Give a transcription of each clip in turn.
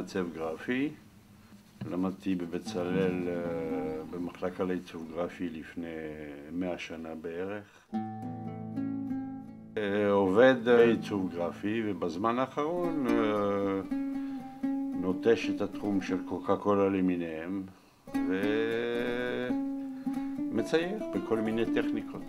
מעצב גרפי. למדתי בבצלאל במחלקה לעיצוב גרפי לפני 100 שנה בערך. עובד בעיצוב גרפי, ובזמן האחרון נוטש את התחום של קוקה קולה למיניהם ומצייר בכל מיני טכניקות.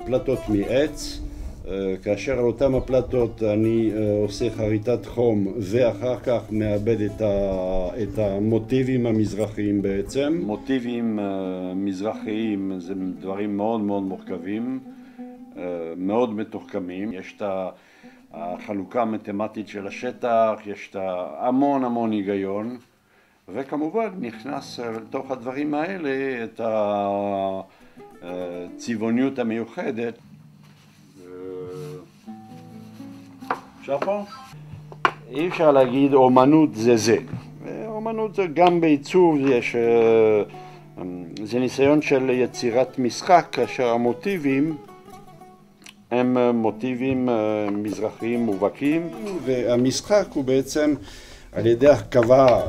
פלטות מעץ, כאשר על אותם הפלטות אני עושה חריטת חום ואחר כך מאבד את המוטיבים המזרחיים בעצם. מוטיבים מזרחיים זה דברים מאוד מאוד מורכבים, מאוד מתוחכמים. יש את החלוקה המתמטית של השטח, יש את המון היגיון, וכמובן נכנס לתוך הדברים האלה את הצבעוניות המיוחדת. אפשר פה? אי אפשר להגיד אומנות זה זה. אומנות זה גם בעיצוב, זה ניסיון של יצירת משחק, כאשר המוטיבים הם מוטיבים מזרחיים מובהקים, והמשחק הוא בעצם על ידי הרכבה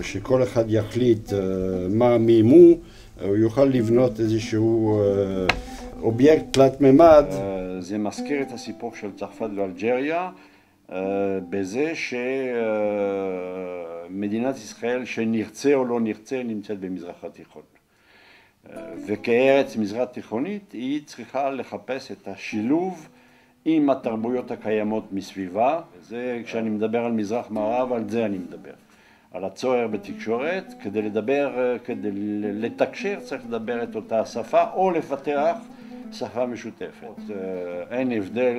שכל אחד יחליט מה מימו, הוא יוכל לבנות איזשהו אובייקט תלת ממד. זה מזכיר את הסיפור של צרפת ואלג'יריה, בזה שמדינת ישראל, שנרצה או לא נרצה, נמצאת במזרח התיכון. וכארץ מזרח תיכונית היא צריכה לחפש את השילוב עם התרבויות הקיימות מסביבה. זה כשאני מדבר על מזרח מערב, על זה אני מדבר. על הצורך בתקשורת, כדי לתקשר צריך לדבר את אותה שפה או לפתח שפה משותפת. אין הבדל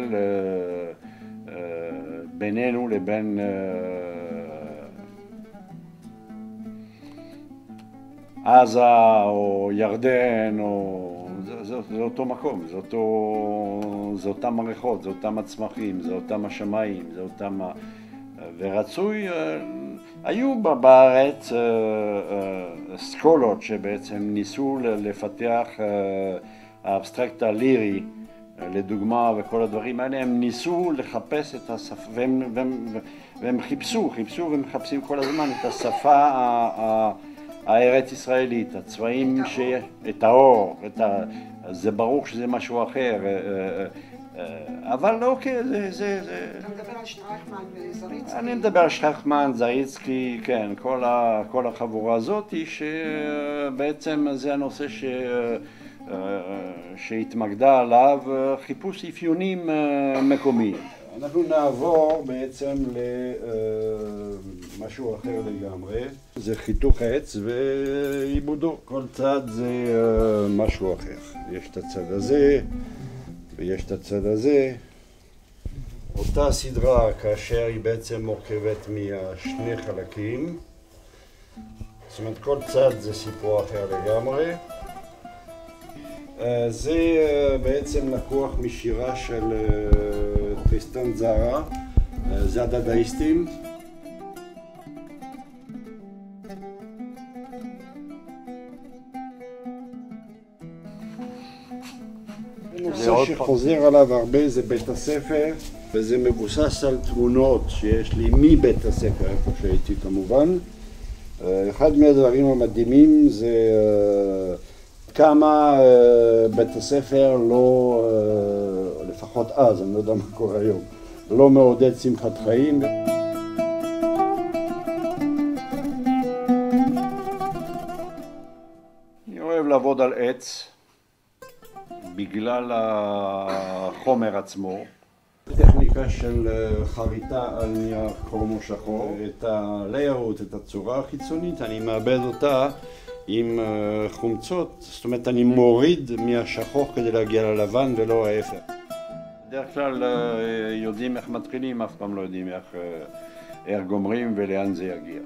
בינינו לבין עזה או ירדן, זה אותו מקום, זה אותם מערכות, זה אותם הצמחים, זה אותם השמיים, זה אותם... ורצוי, היו בארץ סקולות שבעצם ניסו לפתח האבסטרקט הלירי, לדוגמה, וכל הדברים האלה, הם ניסו לחפש את השפה, והם חיפשו ומחפשים כל הזמן את השפה הארץ ישראלית, הצבעים, את האור, זה ברור שזה משהו אחר, אבל אוקיי, זה... אתה מדבר על שטרייכמן וזריצקי? אני מדבר על שטרייכמן, זריצקי, כן, כל החבורה הזאת, שבעצם זה הנושא שהתמקדה עליו, חיפוש אפיונים מקומיים. אנחנו נעבור בעצם למשהו אחר לגמרי, זה חיתוך עץ ועיבודו. כל צד זה משהו אחר, יש את הצד הזה ויש את הצד הזה. אותה סדרה כאשר היא בעצם מורכבת משני חלקים, זאת אומרת כל צד זה סיפור אחר לגמרי. זה בעצם לקוח משירה של טריסטן זרה, זה הדדאיסטים. נושא שחוזר עליו הרבה זה בית הספר, וזה מבוסס על תמונות שיש לי מבית הספר, איפה שהייתי כמובן. אחד מהדברים המדהימים זה כמה בית הספר לא, לפחות אז, אני לא יודע מה קורה היום, לא מעודד שמחת חיים. אני אוהב לעבוד על עץ בגלל החומר עצמו. טכניקה של חריטה על נייר כרומו שחור, את הלייאוט, את הצורה החיצונית, אני מאבד אותה עם חומצות, זאת אומרת אני מוריד מהשחור כדי להגיע ללבן ולא ההפך. בדרך כלל יודעים איך מתחילים, אף פעם לא יודעים איך גומרים ולאן זה יגיע.